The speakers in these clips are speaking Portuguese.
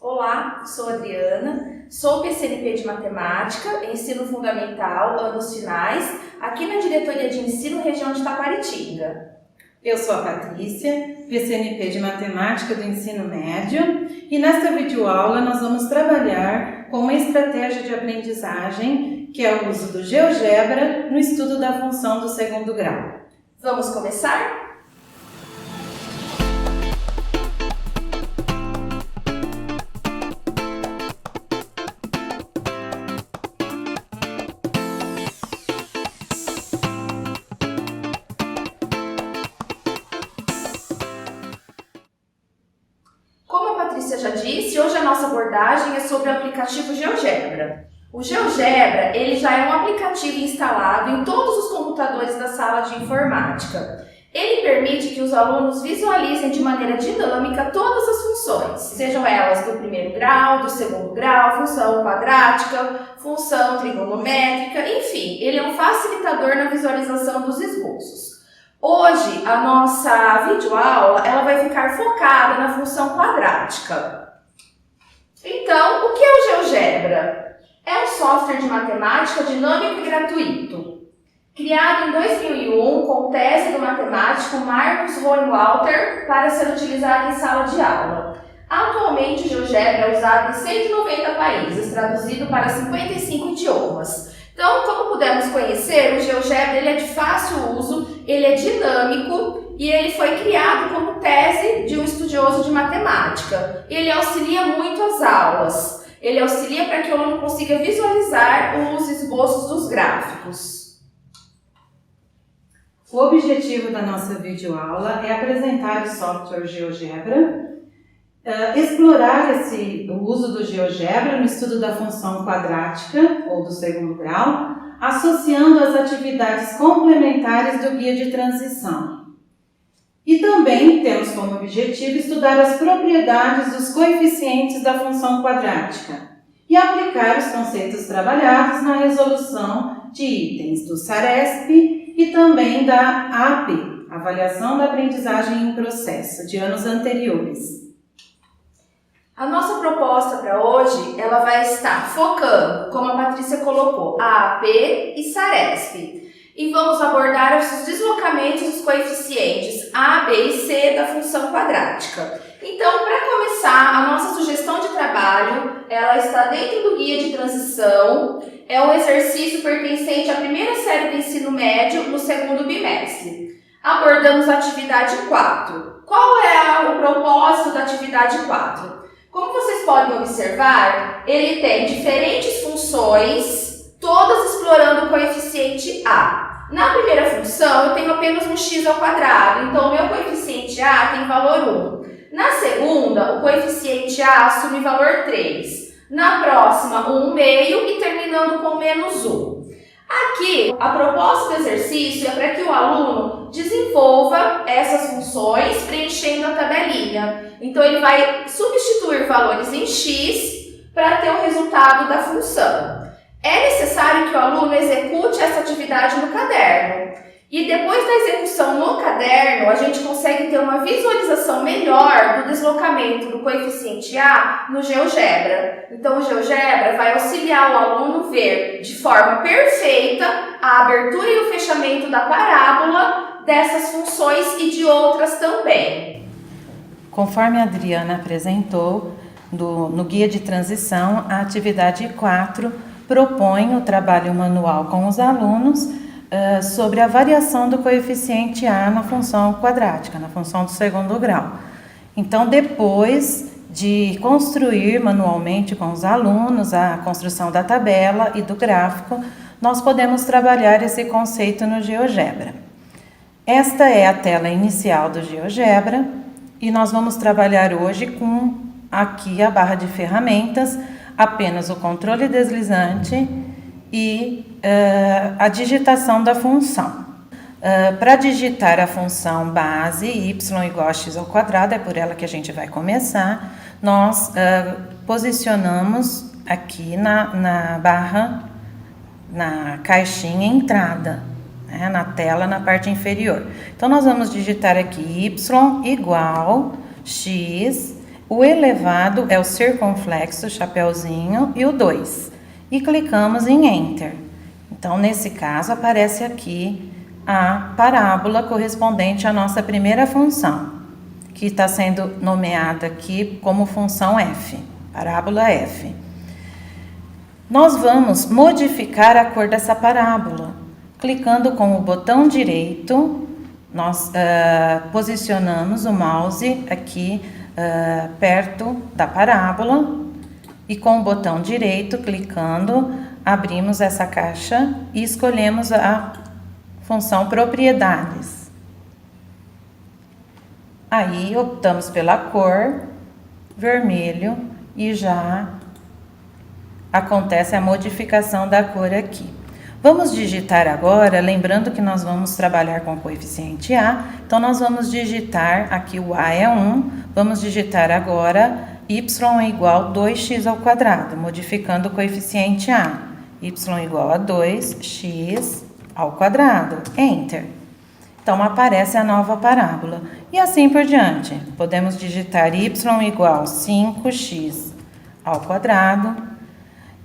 Olá, sou Adriana, sou PCNP de Matemática, Ensino Fundamental, anos finais, aqui na Diretoria de Ensino, região de Taquaritinga. Eu sou a Patrícia, PCNP de Matemática do Ensino Médio, e nesta videoaula nós vamos trabalhar com uma estratégia de aprendizagem que é o uso do GeoGebra no estudo da função do segundo grau. Vamos começar? Como a Patrícia já disse, hoje a nossa abordagem é sobre o aplicativo GeoGebra. O GeoGebra, ele já é um aplicativo instalado em todos os computadores da sala de informática. Ele permite que os alunos visualizem de maneira dinâmica todas as funções, sejam elas do primeiro grau, do segundo grau, função quadrática, função trigonométrica, enfim, ele é um facilitador na visualização dos esboços. Hoje, a nossa videoaula ela vai ficar focada na função quadrática. Então, o que é o GeoGebra? É um software de matemática dinâmico e gratuito. Criado em 2001 com tese do matemático Marcus Rohrwacher para ser utilizado em sala de aula. Atualmente, o GeoGebra é usado em 190 países, traduzido para 55 idiomas. Então, como pudemos conhecer, o GeoGebra ele é de fácil uso, ele é dinâmico e ele foi criado como tese de um estudioso de matemática. Ele auxilia muito as aulas. Ele auxilia para que o aluno consiga visualizar os esboços dos gráficos. O objetivo da nossa videoaula é apresentar o software GeoGebra, explorar o uso do GeoGebra no estudo da função quadrática ou do segundo grau, associando as atividades complementares do guia de transição. E também temos como objetivo estudar as propriedades dos coeficientes da função quadrática e aplicar os conceitos trabalhados na resolução de itens do SARESP e também da AP, Avaliação da Aprendizagem em Processo, de anos anteriores. A nossa proposta para hoje, ela vai estar focando, como a Patrícia colocou, a AP e SARESP. E vamos abordar os deslocamentos dos coeficientes A, B e C da função quadrática. Então, para começar, a nossa sugestão de trabalho, ela está dentro do guia de transição. É um exercício pertencente à primeira série do ensino médio no segundo bimestre. Abordamos a atividade 4. Qual é o propósito da atividade 4? Como vocês podem observar, ele tem diferentes funções, todas explorando o coeficiente A. Na primeira função, eu tenho apenas um x ao quadrado, então o meu coeficiente A tem valor 1. Na segunda, o coeficiente A assume valor 3. Na próxima, 1,5 e terminando com menos 1. Aqui, a proposta do exercício é para que o aluno desenvolva essas funções preenchendo a tabelinha. Então, ele vai substituir valores em x para ter o resultado da função. É necessário que o aluno execute essa atividade no caderno. E depois da execução no caderno, a gente consegue ter uma visualização melhor do deslocamento do coeficiente A no GeoGebra. Então, o GeoGebra vai auxiliar o aluno a ver de forma perfeita a abertura e o fechamento da parábola dessas funções e de outras também. Conforme a Adriana apresentou, no guia de transição, a atividade 4 propõe o trabalho manual com os alunos sobre a variação do coeficiente A na função quadrática, na função do segundo grau. Então, depois de construir manualmente com os alunos a construção da tabela e do gráfico, nós podemos trabalhar esse conceito no GeoGebra. Esta é a tela inicial do GeoGebra e nós vamos trabalhar hoje com aqui a barra de ferramentas, apenas o controle deslizante e a digitação da função. Para digitar a função base y igual a x ao quadrado, é por ela que a gente vai começar, nós posicionamos aqui na barra, na caixinha entrada, né, na tela, na parte inferior. Então, nós vamos digitar aqui y igual x O elevado é o circunflexo, chapeuzinho, e o 2. E clicamos em Enter. Então, nesse caso, aparece aqui a parábola correspondente à nossa primeira função, que está sendo nomeada aqui como função f, parábola f. Nós vamos modificar a cor dessa parábola. Clicando com o botão direito, nós posicionamos o mouse aqui perto da parábola e com o botão direito, clicando, abrimos essa caixa e escolhemos a função propriedades. Aí optamos pela cor vermelho e já acontece a modificação da cor aqui. Vamos digitar agora, lembrando que nós vamos trabalhar com o coeficiente A, então nós vamos digitar, aqui o A é 1, vamos digitar agora y igual a 2x², modificando o coeficiente A. Y igual a 2x², Enter. Então, aparece a nova parábola. E assim por diante. Podemos digitar y igual a 5x²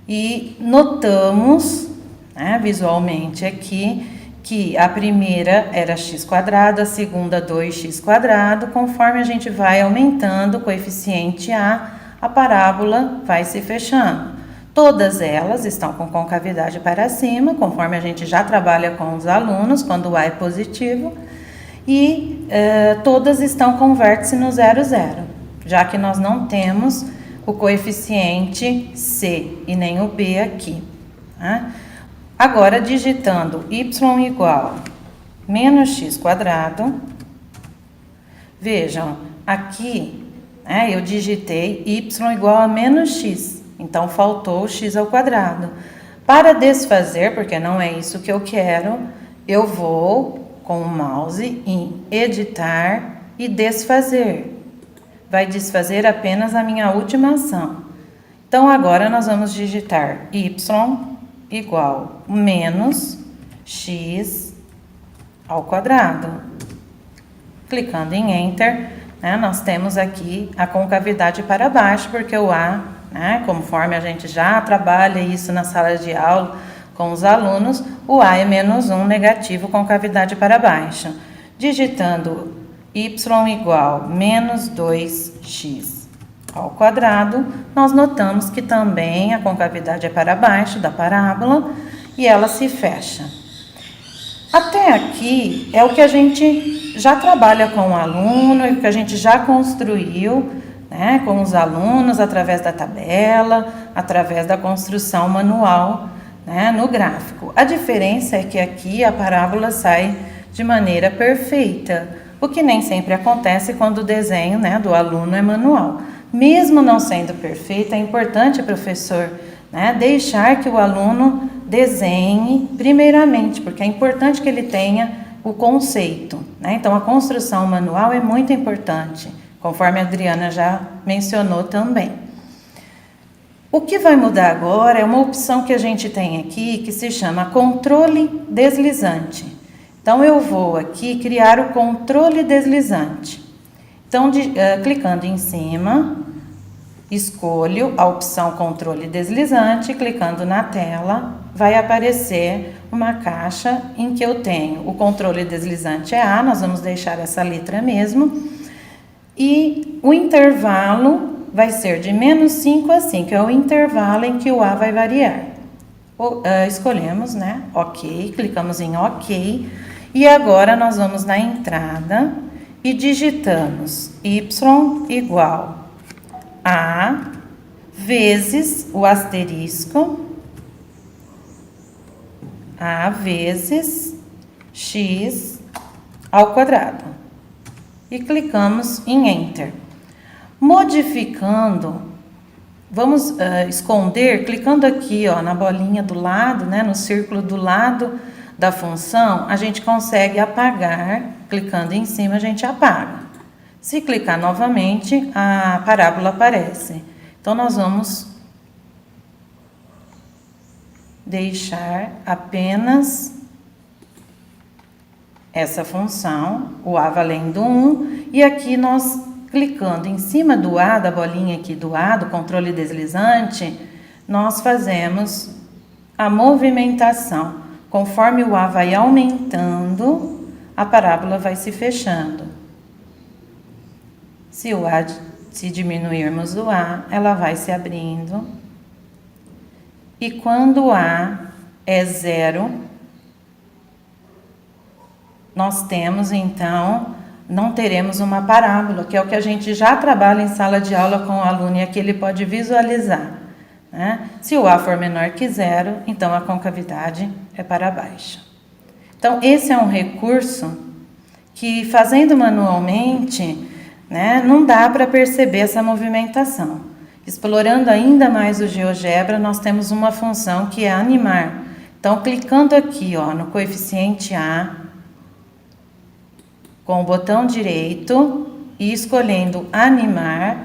e notamos, né, visualmente aqui, que a primeira era x², a segunda 2x², conforme a gente vai aumentando o coeficiente a parábola vai se fechando. Todas elas estão com concavidade para cima, conforme a gente já trabalha com os alunos, quando o A é positivo, e todas estão com vértice no 0, 0, já que nós não temos o coeficiente C e nem o B aqui, né? Agora, digitando y igual a menos x², vejam, aqui eu digitei y igual a menos x, então faltou o x². Para desfazer, porque não é isso que eu quero, eu vou com o mouse em editar e desfazer. Vai desfazer apenas a minha última ação. Então, agora nós vamos digitar y igual a menos x². Clicando em Enter, nós temos aqui a concavidade para baixo, porque o A, conforme a gente já trabalha isso na sala de aula com os alunos, o A é menos 1 negativo, concavidade para baixo. Digitando y igual a menos 2x², nós notamos que também a concavidade é para baixo da parábola e ela se fecha. Até aqui é o que a gente já trabalha com o aluno, é o que a gente já construiu, com os alunos, através da tabela, através da construção manual, no gráfico. A diferença é que aqui a parábola sai de maneira perfeita, o que nem sempre acontece quando o desenho do aluno é manual. Mesmo não sendo perfeita, é importante, professor, deixar que o aluno desenhe primeiramente, porque é importante que ele tenha o conceito, Então, a construção manual é muito importante, conforme a Adriana já mencionou também. O que vai mudar agora é uma opção que a gente tem aqui, que se chama controle deslizante. Então, eu vou aqui criar o controle deslizante. Então, clicando em cima, escolho a opção controle deslizante, clicando na tela, vai aparecer uma caixa em que eu tenho o controle deslizante é A, nós vamos deixar essa letra mesmo, e o intervalo vai ser de menos 5 a 5, é o intervalo em que o A vai variar. Escolhemos, OK, clicamos em OK, e agora nós vamos na entrada e digitamos y igual a vezes o asterisco, A vezes x². E clicamos em Enter. Modificando, vamos esconder, clicando aqui na bolinha do lado, no círculo do lado da função, a gente consegue apagar, clicando em cima a gente apaga. Se clicar novamente, a parábola aparece. Então, nós vamos deixar apenas essa função, o A valendo 1, e aqui nós Clicando em cima do A, da bolinha aqui do A, do controle deslizante, nós fazemos a movimentação. Conforme o A vai aumentando, a parábola vai se fechando. Se diminuirmos o A, ela vai se abrindo. E quando o A é 0, nós temos então, não teremos uma parábola, que é o que a gente já trabalha em sala de aula com o aluno e aqui ele pode visualizar, né? Se o A for menor que 0, então a concavidade é para baixo. Então, esse é um recurso que, fazendo manualmente, né, não dá para perceber essa movimentação. Explorando ainda mais o GeoGebra, nós temos uma função que é animar. Então, clicando aqui no coeficiente A, com o botão direito e escolhendo animar,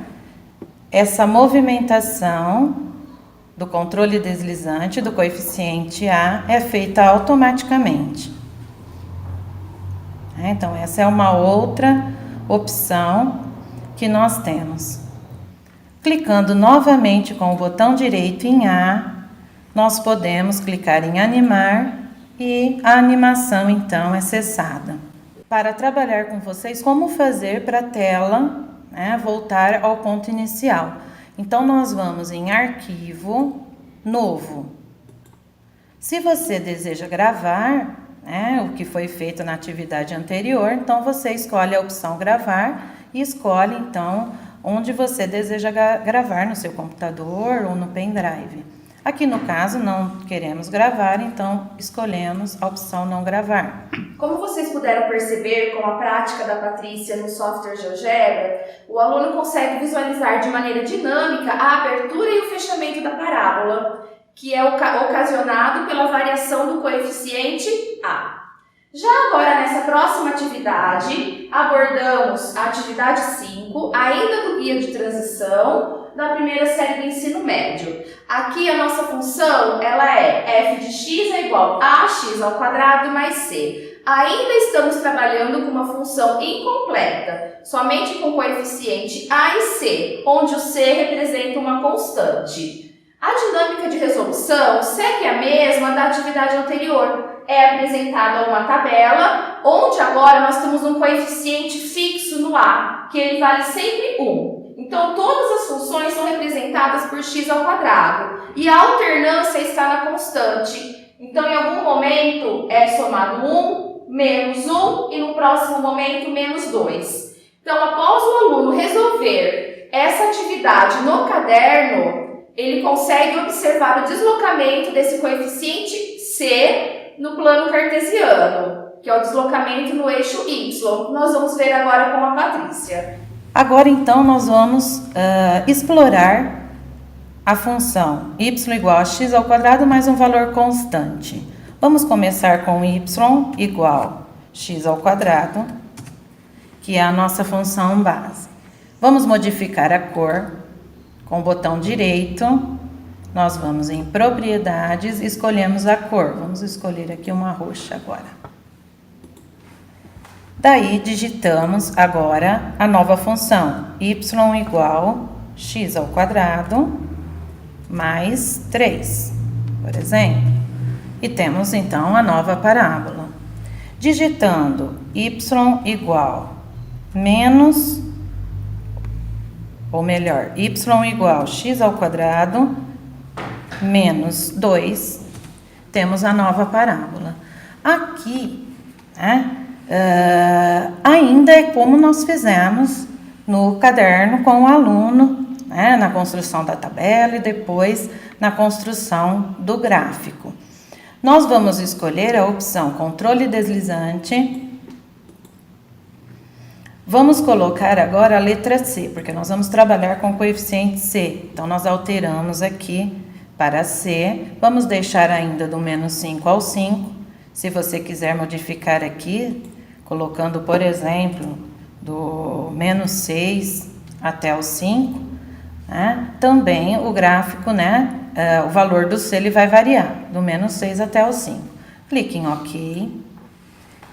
essa movimentação do controle deslizante do coeficiente A é feita automaticamente. Então, essa é uma outra opção que nós temos. Clicando novamente com o botão direito em A, nós podemos clicar em animar e a animação então é cessada. Para trabalhar com vocês, como fazer para a tela, né, voltar ao ponto inicial. Então, nós vamos em Arquivo, Novo. Se você deseja gravar, né, o que foi feito na atividade anterior, então você escolhe a opção Gravar e escolhe, então, onde você deseja gravar, no seu computador ou no pendrive. Aqui no caso não queremos gravar, então escolhemos a opção não gravar. Como vocês puderam perceber com a prática da Patrícia no software GeoGebra, o aluno consegue visualizar de maneira dinâmica a abertura e o fechamento da parábola, que é ocasionado pela variação do coeficiente A. Já agora, nessa próxima atividade, abordamos a atividade 5, ainda do guia de transição, da primeira série do ensino médio. Aqui a nossa função ela é f de x é igual a ax ao quadrado mais c. Ainda estamos trabalhando com uma função incompleta, somente com coeficiente a e c, onde o c representa uma constante. A dinâmica de resolução segue a mesma da atividade anterior. É apresentada uma tabela, onde agora nós temos um coeficiente fixo no A, que ele vale sempre 1. Então, todas as funções são representadas por x ao quadrado, e a alternância está na constante. Então, em algum momento é somado 1, menos 1, e no próximo momento, menos 2. Então, após o aluno resolver essa atividade no caderno, ele consegue observar o deslocamento desse coeficiente C no plano cartesiano, que é o deslocamento no eixo Y. Nós vamos ver agora com a Patrícia. Agora, então, nós vamos explorar a função y igual a x ao quadrado mais um valor constante. Vamos começar com y igual a x ao quadrado, que é a nossa função base. Vamos modificar a cor com o botão direito. Nós vamos em propriedades, escolhemos a cor. Vamos escolher aqui uma roxa agora. Daí, digitamos agora a nova função, y igual a x ao quadrado mais 3, por exemplo. E temos, então, a nova parábola. Digitando y igual menos, ou melhor, y igual a x ao quadrado menos 2, temos a nova parábola. Aqui, né? Ainda é como nós fizemos no caderno com o aluno, né, na construção da tabela e depois na construção do gráfico. Nós vamos escolher a opção controle deslizante. Vamos colocar agora a letra C, porque nós vamos trabalhar com o coeficiente C. Então, nós alteramos aqui para C. Vamos deixar ainda do menos 5 ao 5. Se você quiser modificar aqui, colocando, por exemplo, do menos 6 até o 5, né? Também o gráfico, né? O valor do C ele vai variar, do menos 6 até o 5. Clique em OK.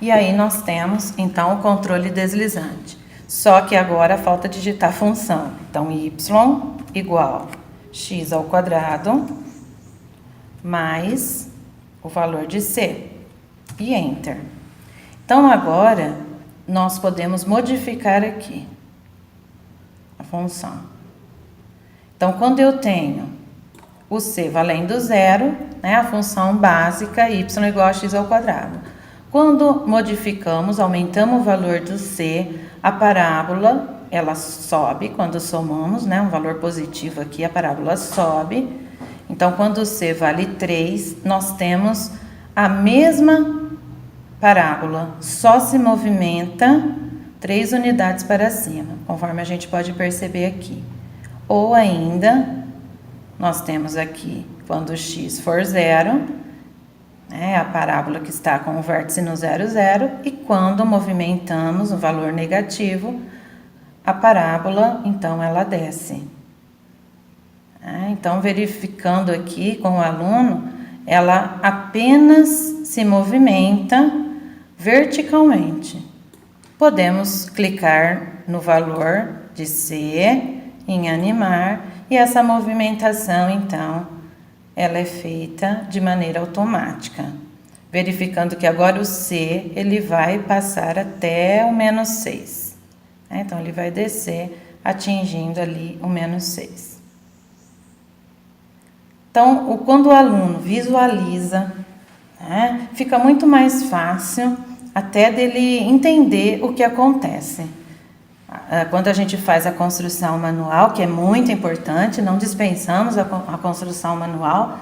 E aí nós temos, então, o controle deslizante. Só que agora falta digitar a função. Então, y igual x ao quadrado mais o valor de c. E Enter. Então, agora, nós podemos modificar aqui a função. Então, quando eu tenho o c valendo zero, né, a função básica y igual a x ao quadrado. Quando modificamos, aumentamos o valor do c, a parábola, ela sobe quando somamos, né, um valor positivo aqui, a parábola sobe. Então, quando o c vale 3, nós temos a mesma parábola, só se movimenta 3 unidades para cima, conforme a gente pode perceber aqui. Ou ainda, nós temos aqui, quando x for zero, né, a parábola que está com o vértice no 0, 0, e quando movimentamos o valor negativo, a parábola, então, ela desce. Então, verificando aqui com o aluno, ela apenas se movimenta verticalmente. Podemos clicar no valor de C, em animar, e essa movimentação, então, ela é feita de maneira automática. Verificando que agora o C, ele vai passar até o menos 6. Então, ele vai descer, atingindo ali o menos 6. Então, quando o aluno visualiza, né, fica muito mais fácil até dele entender o que acontece. Quando a gente faz a construção manual, que é muito importante, não dispensamos a construção manual,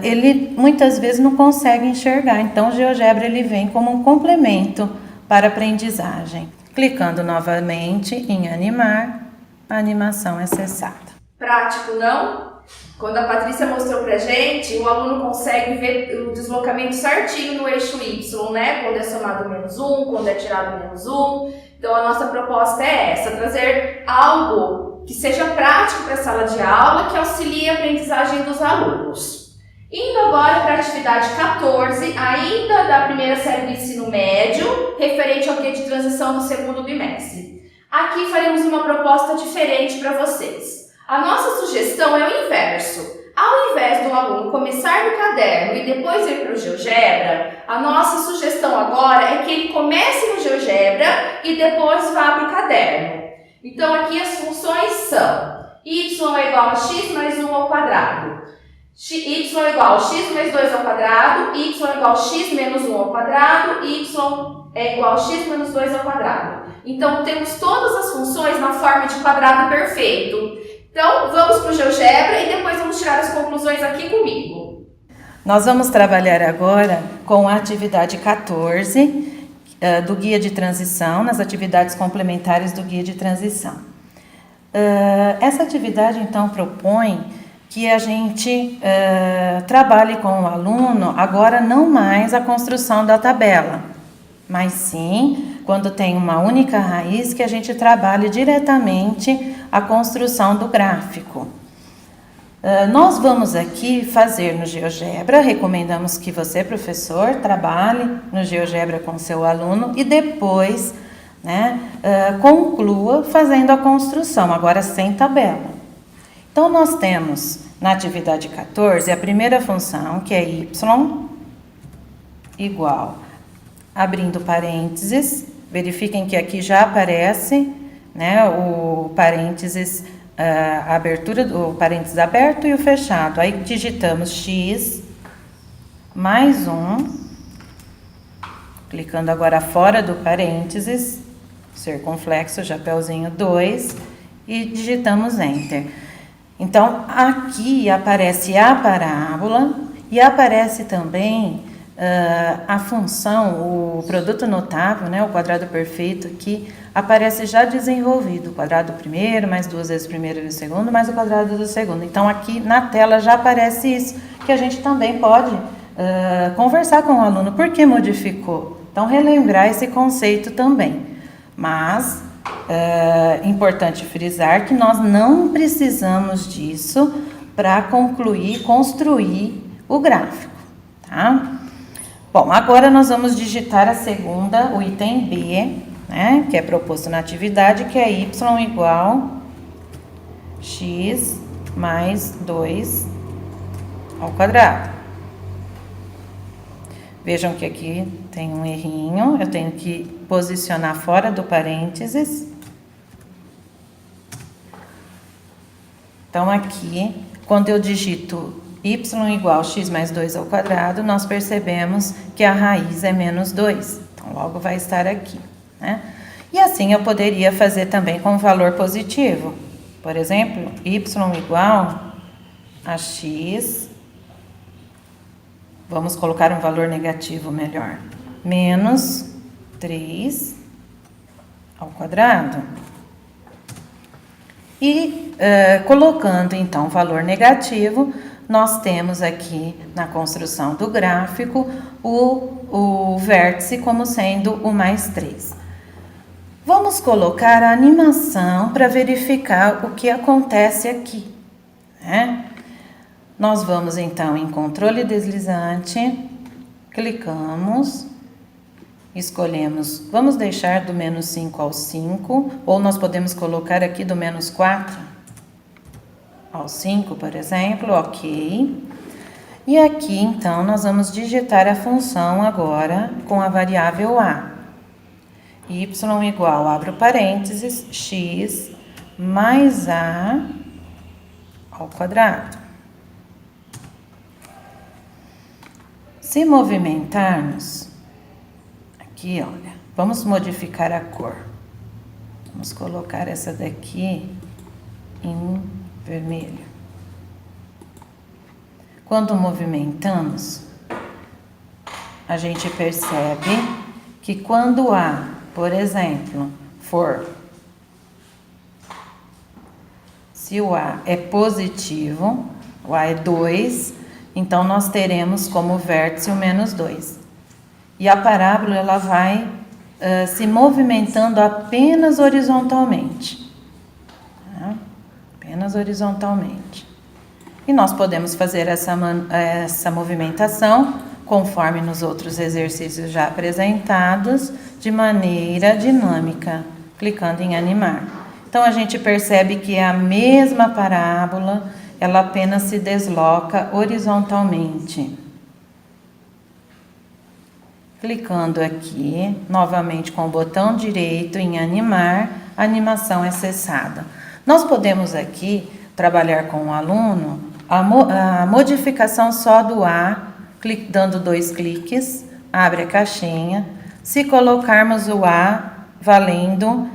ele muitas vezes não consegue enxergar. Então, o GeoGebra ele vem como um complemento para a aprendizagem. Clicando novamente em animar, a animação é cessada. Prático, não? Quando a Patrícia mostrou pra gente, o aluno consegue ver o deslocamento certinho no eixo Y, né? Quando é somado menos 1, quando é tirado menos 1. Então, a nossa proposta é essa, trazer algo que seja prático para a sala de aula, que auxilie a aprendizagem dos alunos. Indo agora para a atividade 14, ainda da primeira série do ensino médio, referente ao guia de transição do segundo bimestre. Aqui faremos uma proposta diferente para vocês. A nossa sugestão é o inverso. Ao invés do aluno começar no caderno e depois ir para o GeoGebra, a nossa sugestão agora é que ele comece no GeoGebra e depois vá para o caderno. Então, aqui as funções são y é igual a x mais 1 ao quadrado, y é igual a x mais 2 ao quadrado, y é igual a x menos 1 ao quadrado, y é igual a x menos 2 ao quadrado. Então, temos todas as funções na forma de quadrado perfeito. Então, vamos para o GeoGebra e depois vamos tirar as conclusões aqui comigo. Nós vamos trabalhar agora com a atividade 14 do guia de transição, nas atividades complementares do guia de transição. Essa atividade, então, propõe que a gente trabalhe com o aluno agora não mais a construção da tabela, mas sim, quando tem uma única raiz, que a gente trabalhe diretamente a construção do gráfico. Nós vamos aqui fazer no GeoGebra, recomendamos que você, professor, trabalhe no GeoGebra com seu aluno e depois, né, conclua fazendo a construção, agora sem tabela. Então, nós temos na atividade 14 a primeira função, que é y igual, abrindo parênteses, verifiquem que aqui já aparece, né, o parênteses, a abertura do parênteses aberto e o fechado. Aí digitamos x mais 1, clicando agora fora do parênteses, circunflexo, chapeuzinho 2, e digitamos Enter. Então, aqui aparece a parábola e aparece também a função, o produto notável, né, o quadrado perfeito, que aparece já desenvolvido, o quadrado do primeiro, mais 2 vezes o primeiro e o segundo, mais o quadrado do segundo. Então, aqui na tela já aparece isso, que a gente também pode conversar com o aluno, por que modificou? Então, relembrar esse conceito também. Mas, importante frisar que nós não precisamos disso para concluir, construir o gráfico, tá? Bom, agora nós vamos digitar a segunda, o item B, né, que é proposto na atividade, que é y igual x mais 2 ao quadrado. Vejam que aqui tem um errinho, eu tenho que posicionar fora do parênteses. Então, aqui, quando eu digito y igual x mais 2 ao quadrado, nós percebemos que a raiz é menos 2. Então, logo vai estar aqui, né? E assim eu poderia fazer também com valor positivo. Por exemplo, y igual a x, vamos colocar um valor negativo melhor, menos 3 ao quadrado. E colocando então valor negativo, nós temos aqui na construção do gráfico o vértice como sendo o mais 3. Vamos colocar a animação para verificar o que acontece aqui, né? Nós vamos então em controle deslizante, clicamos, escolhemos, vamos deixar do menos 5 ao 5, ou nós podemos colocar aqui do menos 4 ao 5, por exemplo, ok. E aqui então nós vamos digitar a função agora com a variável a. Y igual, abro parênteses, x mais a ao quadrado. Se movimentarmos, aqui olha, vamos modificar a cor. Vamos colocar essa daqui em vermelho. Quando movimentamos, a gente percebe que quando A, por exemplo, se o A é positivo, o A é 2, então nós teremos como vértice o menos 2. E a parábola ela vai se movimentando apenas horizontalmente. Tá? Apenas horizontalmente. E nós podemos fazer essa movimentação, conforme nos outros exercícios já apresentados, de maneira dinâmica, clicando em animar. Então, a gente percebe que é a mesma parábola, ela apenas se desloca horizontalmente. Clicando aqui, novamente com o botão direito em animar, a animação é cessada. Nós podemos aqui trabalhar com o aluno a modificação só do A, dando 2 cliques, abre a caixinha. Se colocarmos o A valendo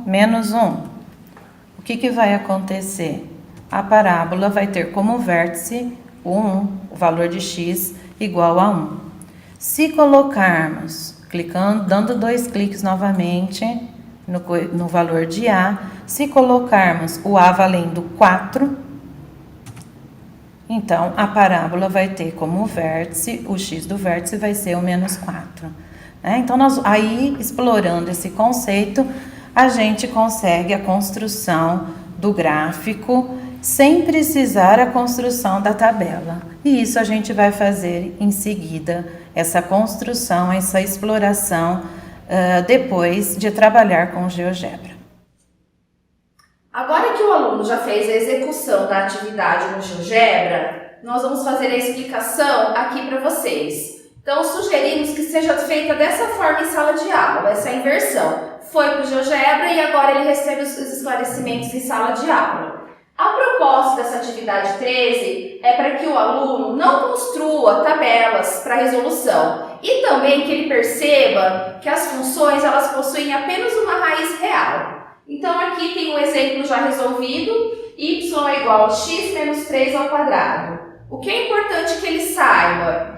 menos 1, o que vai acontecer? A parábola vai ter como vértice o 1, o valor de x igual a 1. Se colocarmos, clicando, dando 2 cliques novamente no valor de A, se colocarmos o A valendo 4, então a parábola vai ter como vértice, o x do vértice vai ser o menos 4. Então, aí, explorando esse conceito, a gente consegue a construção do gráfico sem precisar a construção da tabela. E isso a gente vai fazer em seguida, essa construção, essa exploração, depois de trabalhar com GeoGebra. Agora que o aluno já fez a execução da atividade no GeoGebra, nós vamos fazer a explicação aqui para vocês. Então, sugerimos que seja feita dessa forma em sala de aula, essa inversão. Foi para o GeoGebra e agora ele recebe os esclarecimentos em sala de aula. A proposta dessa atividade 13 é para que o aluno não construa tabelas para resolução e também que ele perceba que as funções elas possuem apenas uma raiz real. Então, aqui tem um exemplo já resolvido, y é igual a x menos 3 ao quadrado. O que é importante que ele saiba?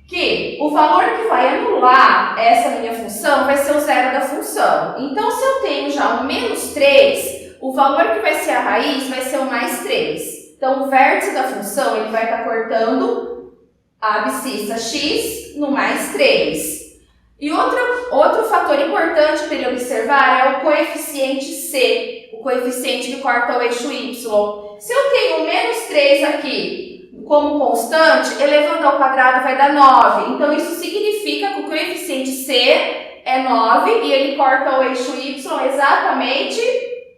Que o valor que vai anular essa minha função vai ser o zero da função. Então, se eu tenho já um menos 3, o valor que vai ser a raiz vai ser o mais 3. Então, o vértice da função ele vai estar cortando a abscissa x no mais 3. E outro fator importante para ele observar é o coeficiente C, o coeficiente que corta o eixo y. Se eu tenho menos 3 aqui, como constante, elevando ao quadrado vai dar 9. Então, isso significa que o coeficiente C é 9 e ele corta o eixo Y exatamente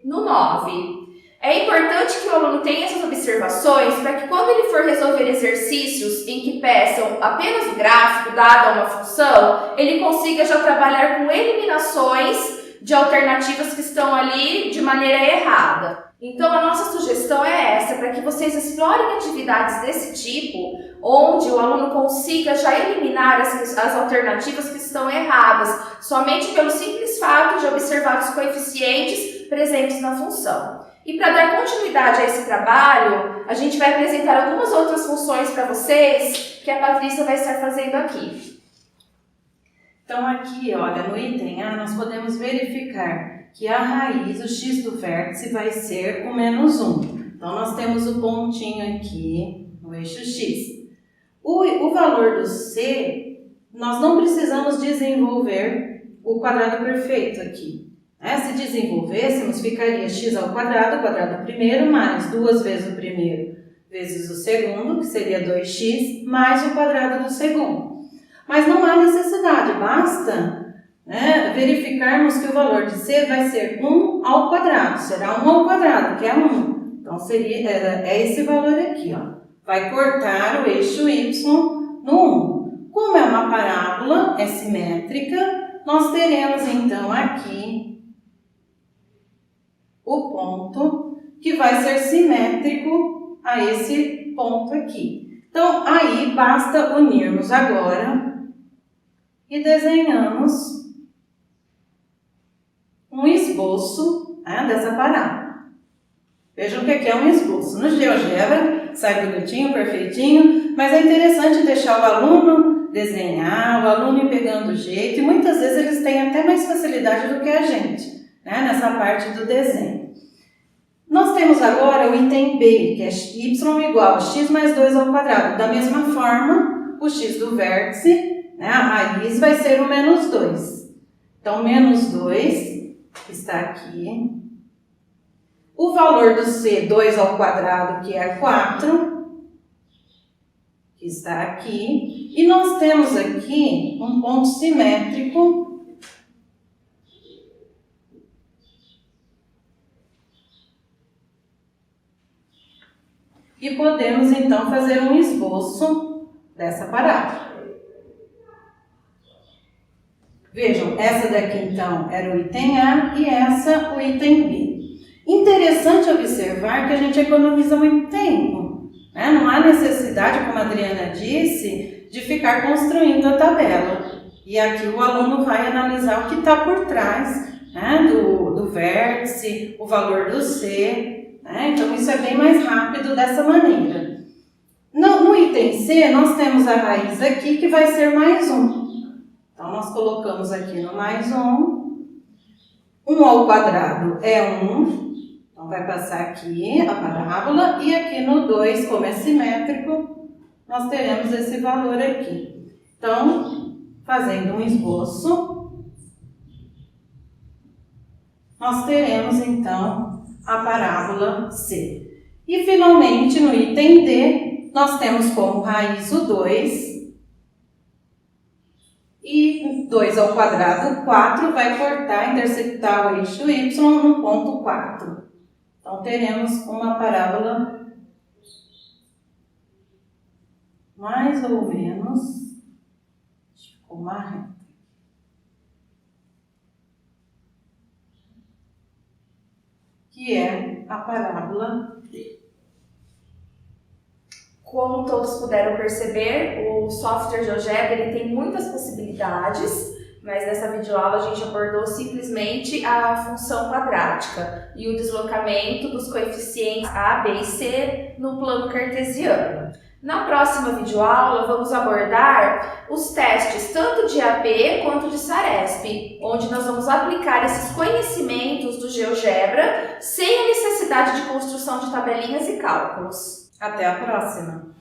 no 9. É importante que o aluno tenha essas observações para que quando ele for resolver exercícios em que peçam apenas o gráfico dado a uma função, ele consiga já trabalhar com eliminações de alternativas que estão ali de maneira errada. Então, a nossa sugestão é essa, para que vocês explorem atividades desse tipo, onde o aluno consiga já eliminar as alternativas que estão erradas, somente pelo simples fato de observar os coeficientes presentes na função. E para dar continuidade a esse trabalho, a gente vai apresentar algumas outras funções para vocês que a Patrícia vai estar fazendo aqui. Então aqui, olha, no item A, nós podemos verificar que a raiz, o x do vértice, vai ser o menos 1. Então nós temos o pontinho aqui no eixo x. O valor do c, nós não precisamos desenvolver o quadrado perfeito aqui. Se desenvolvêssemos, ficaria x ao quadrado, o quadrado primeiro, mais 2 vezes o primeiro vezes o segundo, que seria 2x, mais o quadrado do segundo. Mas não há necessidade, basta verificarmos que o valor de c vai ser 1 ao quadrado, será 1 ao quadrado, que é 1. Então, é esse valor aqui, ó. Vai cortar o eixo y no 1. Como é uma parábola, é simétrica, nós teremos então aqui o ponto que vai ser simétrico a esse ponto aqui. Então, aí basta unirmos agora e desenhamos um esboço dessa parábola. Vejam que aqui é um esboço. No GeoGebra sai bonitinho, perfeitinho, mas é interessante deixar o aluno desenhar, o aluno ir pegando o jeito, e muitas vezes eles têm até mais facilidade do que a gente, nessa parte do desenho. Nós temos agora o item B, que é y igual a x mais 2 ao quadrado. Da mesma forma, o x do vértice, a raiz, vai ser o menos 2. Então, menos 2 está aqui. O valor do c, 2 ao quadrado, que é 4, que está aqui. E nós temos aqui um ponto simétrico e podemos, então, fazer um esboço dessa parábola. Vejam, essa daqui, então, era o item A e essa o item B. Interessante observar que a gente economiza muito tempo. Não há necessidade, como a Adriana disse, de ficar construindo a tabela. E aqui o aluno vai analisar o que está por trás do vértice, o valor do C. Então, isso é bem mais rápido dessa maneira. No item C, nós temos a raiz aqui, que vai ser mais 1. Então, nós colocamos aqui no mais 1. 1 ao quadrado é 1. Então, vai passar aqui a parábola. E aqui no 2, como é simétrico, nós teremos esse valor aqui. Então, fazendo um esboço, nós teremos, então, a parábola C. E, finalmente, no item D, nós temos como raiz o 2. E 2 ao quadrado, 4, vai cortar, interceptar o eixo Y no ponto 4. Então, teremos uma parábola mais ou menos com uma reta. Que é a parábola D. Como todos puderam perceber, o software GeoGebra ele tem muitas possibilidades, mas nessa videoaula a gente abordou simplesmente a função quadrática e o deslocamento dos coeficientes A, B e C no plano cartesiano. Na próxima videoaula vamos abordar os testes tanto de AP quanto de SARESP, onde nós vamos aplicar esses conhecimentos do GeoGebra sem a necessidade de construção de tabelinhas e cálculos. Até a próxima!